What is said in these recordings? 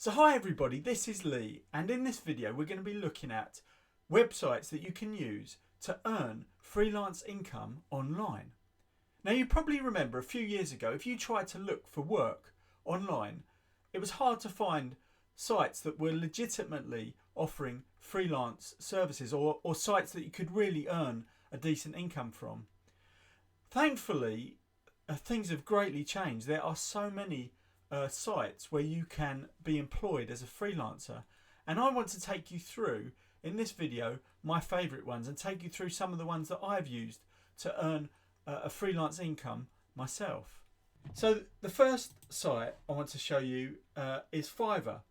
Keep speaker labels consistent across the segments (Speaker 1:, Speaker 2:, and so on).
Speaker 1: So hi everybody, this is Lee, and in this video we're going to be looking at websites that you can use to earn freelance income online. Now you probably remember a few years ago, if you tried to look for work online, it was hard to find sites that were legitimately offering freelance services or sites that you could really earn a decent income from. Thankfully, things have greatly changed. There are so many sites where you can be employed as a freelancer, and I want to take you through in this video my favourite ones and take you through some of the ones that I've used to earn a freelance income myself. So the first site I want to show you is Fiverr.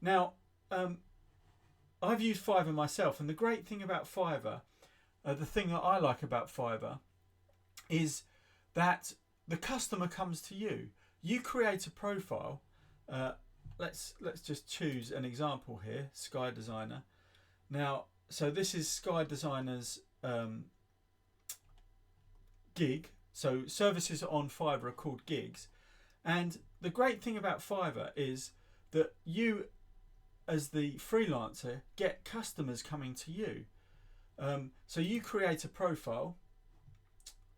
Speaker 1: Now I've used Fiverr myself, and the great thing about Fiverr, the thing that I like about Fiverr, is that the customer comes to you. You create a profile. Let's just choose an example here, Sky Designer. Now, so this is Sky Designer's gig. So services on Fiverr are called gigs. And the great thing about Fiverr is that you, as the freelancer, get customers coming to you. So you create a profile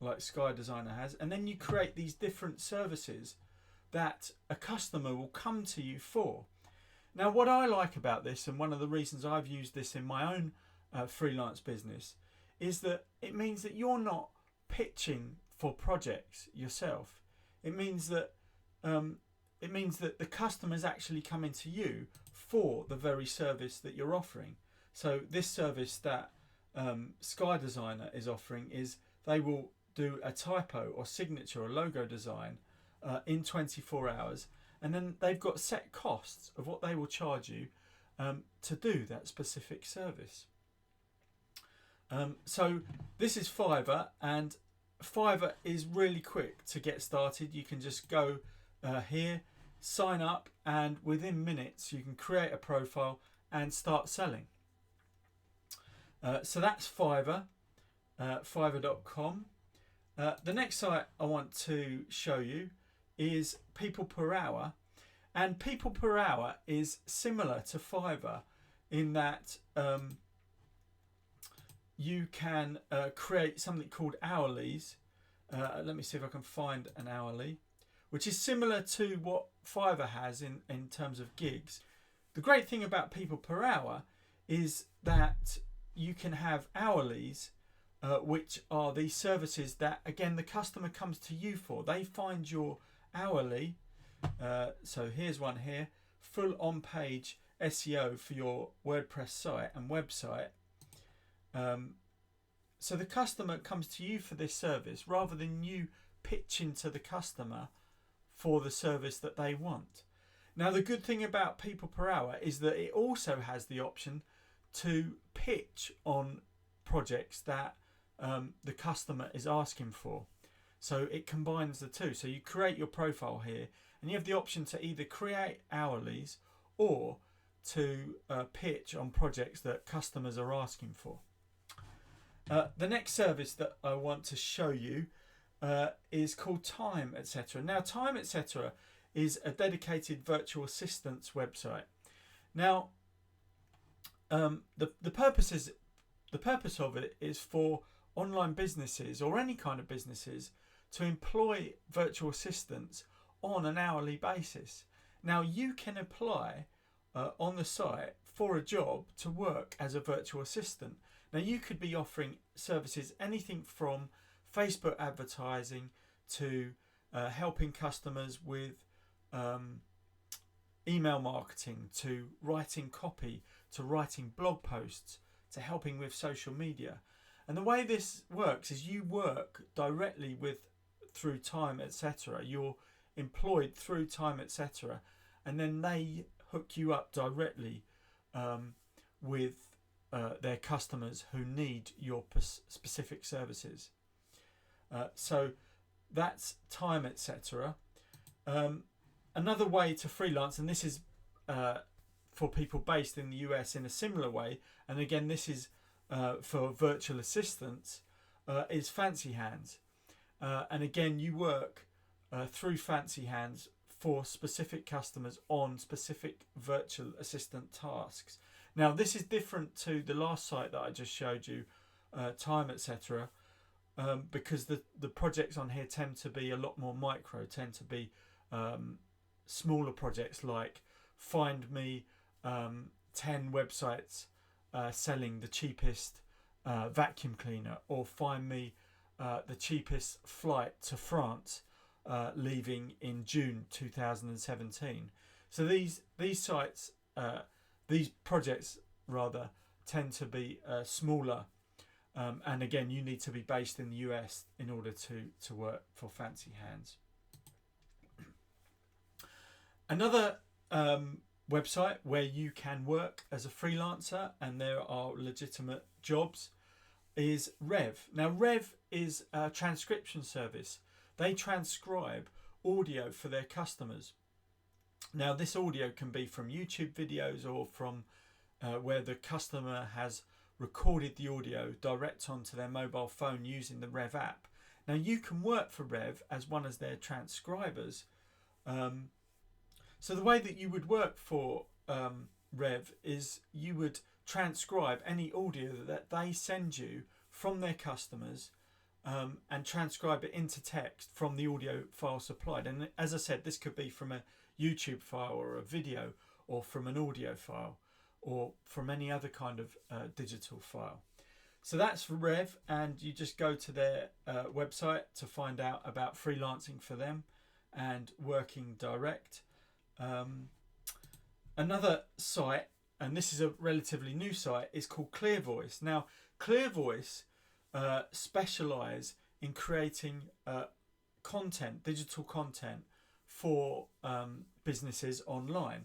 Speaker 1: like Sky Designer has, and then you create these different services that a customer will come to you for. Now what I like about this, and one of the reasons I've used this in my own freelance business, is that it means that you're not pitching for projects yourself. It means that the customer's actually coming to you for the very service that you're offering. So this service that Sky Designer is offering is they will do a typo or signature or logo design in 24 hours, and then they've got set costs of what they will charge you to do that specific service. So this is Fiverr, and Fiverr is really quick to get started. You can just go here, sign up, and within minutes you can create a profile and start selling. So that's Fiverr, fiverr.com. The next site I want to show you is People Per Hour, and People Per Hour is similar to Fiverr in that you can create something called hourlies. Let me see if I can find an hourly, which is similar to what Fiverr has in terms of gigs. The great thing about People Per Hour is that you can have hourlies, which are these services that, again, the customer comes to you for. They find your hourly. So here's one here, full on-page SEO for your WordPress site and website. So the customer comes to you for this service rather than you pitching to the customer for the service that they want. Now the good thing about People Per Hour is that it also has the option to pitch on projects that the customer is asking for. So it combines the two. So you create your profile here, and you have the option to either create hourlies or to pitch on projects that customers are asking for. The next service that I want to show you is called Time Etc. Now Time Etc. is a dedicated virtual assistance website. Now the purpose of it is for online businesses or any kind of businesses to employ virtual assistants on an hourly basis. Now you can apply on the site for a job to work as a virtual assistant. Now you could be offering services anything from Facebook advertising to helping customers with email marketing, to writing copy, to writing blog posts, to helping with social media. And the way this works is you work directly through Time Etc. You're employed through Time Etc. and then they hook you up directly with their customers who need your specific services. So that's Time Etc. Another way to freelance, and this is for people based in the US in a similar way, and again this is for virtual assistants, is Fancy Hands. And again you work through Fancy Hands for specific customers on specific virtual assistant tasks. Now this is different to the last site that I just showed you, time, etc., because the projects on here tend to be a lot more micro, tend to be smaller projects, like find me 10 websites selling the cheapest vacuum cleaner, or find me the cheapest flight to France leaving in June 2017. So these sites, these projects rather, tend to be smaller, and again, you need to be based in the US in order to work for Fancy Hands. Another website where you can work as a freelancer and there are legitimate jobs is Rev. Now Rev is a transcription service. They transcribe audio for their customers. Now this audio can be from YouTube videos or from where the customer has recorded the audio direct onto their mobile phone using the Rev app. Now you can work for Rev as one of their transcribers. So the way that you would work for Rev is you would transcribe any audio that they send you from their customers, and transcribe it into text from the audio file supplied. And as I said, this could be from a YouTube file or a video, or from an audio file, or from any other kind of digital file. So that's for Rev, and you just go to their website to find out about freelancing for them and working direct. Another site, and this is a relatively new site, is called ClearVoice. Now ClearVoice specialise in creating content, digital content for businesses online.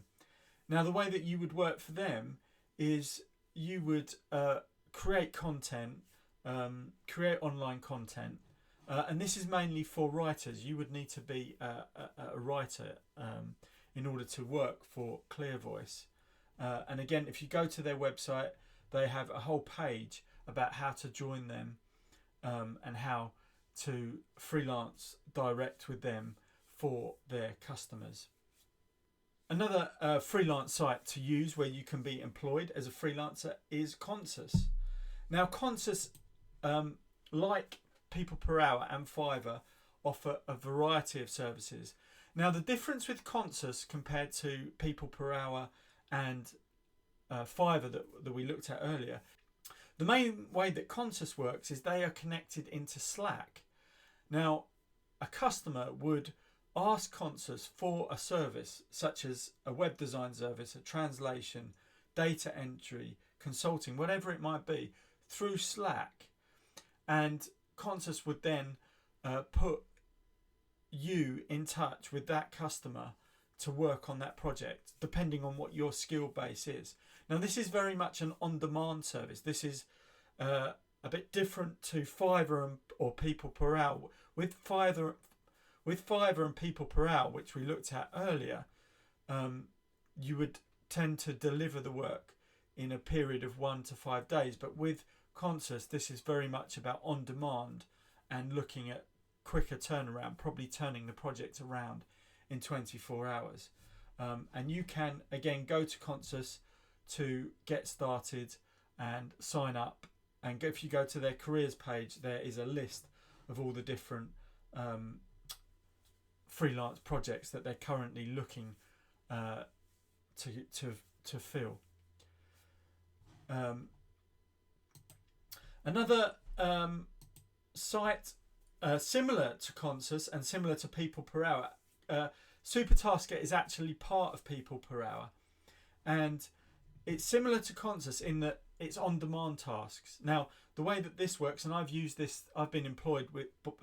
Speaker 1: Now the way that you would work for them is you would create content, create online content, and this is mainly for writers. You would need to be a writer in order to work for ClearVoice. And again, if you go to their website, they have a whole page about how to join them and how to freelance direct with them for their customers. Another freelance site to use where you can be employed as a freelancer is Consus. Now Consus, like People Per Hour and Fiverr, offer a variety of services. Now the difference with Consus compared to People Per Hour and Fiverr that we looked at earlier, the main way that Consus works is they are connected into Slack. Now a customer would ask Consus for a service such as a web design service, a translation, data entry, consulting, whatever it might be, through Slack, and Consus would then put you in touch with that customer to work on that project, depending on what your skill base is. Now this is very much an on-demand service. This is a bit different to Fiverr or People Per Hour. With Fiverr and People Per Hour, which we looked at earlier, you would tend to deliver the work in a period of 1 to 5 days. But with Consus, this is very much about on demand and looking at quicker turnaround, probably turning the project around in 24 hours. And you can again go to Consus to get started and sign up. And if you go to their careers page, there is a list of all the different freelance projects that they're currently looking to fill. Another site similar to Consus and similar to People Per Hour, Supertasker is actually part of People Per Hour, and it's similar to Consus in that it's on-demand tasks. Now the way that this works, and I've used this, I've been employed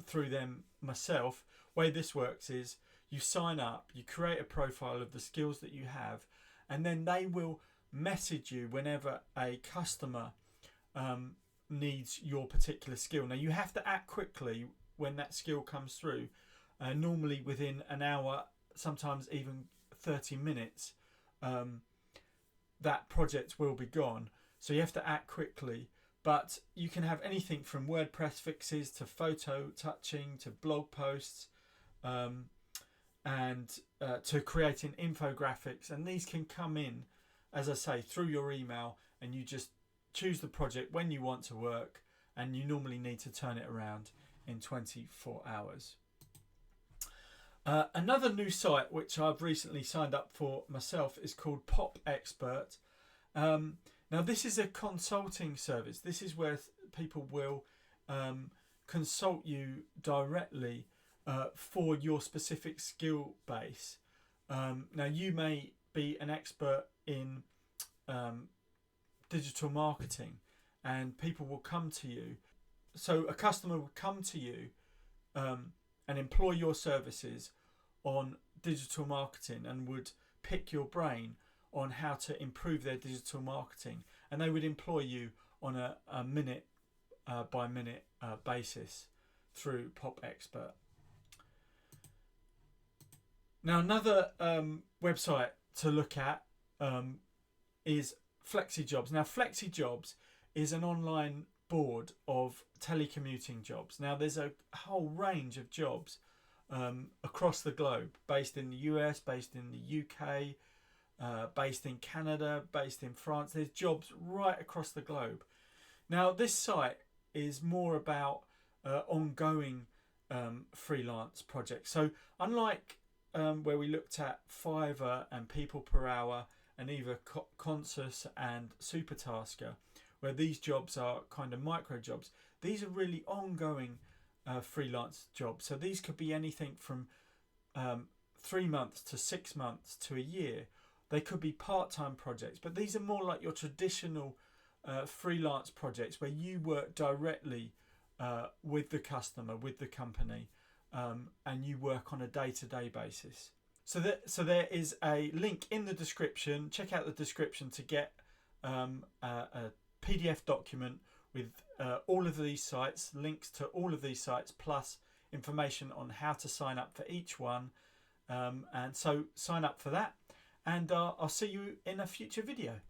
Speaker 1: through them myself. The way this works is you sign up, you create a profile of the skills that you have, and then they will message you whenever a customer needs your particular skill. Now you have to act quickly when that skill comes through, normally within an hour, sometimes even 30 minutes. That project will be gone, so you have to act quickly. But you can have anything from WordPress fixes to photo touching to blog posts, and to creating infographics, and these can come in, as I say, through your email, and you just choose the project when you want to work, and you normally need to turn it around in 24 hours. Another new site which I've recently signed up for myself is called Pop Expert. Now this is a consulting service. This is where people will consult you directly for your specific skill base. Now you may be an expert in digital marketing, and people will come to you. So a customer will come to you and employ your services on digital marketing, and would pick your brain on how to improve their digital marketing, and they would employ you on a minute by minute basis through Pop Expert. Now another website to look at is FlexiJobs. Now FlexiJobs is an online board of telecommuting jobs. Now there's a whole range of jobs across the globe, based in the US, based in the UK, based in Canada, based in France. There's jobs right across the globe. Now this site is more about ongoing freelance projects. So unlike where we looked at Fiverr and People Per Hour and either Consus and Supertasker, where these jobs are kind of micro jobs, these are really ongoing freelance jobs. So these could be anything from 3 months to 6 months to a year. They could be part-time projects, but these are more like your traditional freelance projects where you work directly with the customer, with the company, and you work on a day-to-day basis. So there is a link in the description. Check out the description to get a PDF document with all of these sites, links to all of these sites, plus information on how to sign up for each one. And so sign up for that, and I'll see you in a future video.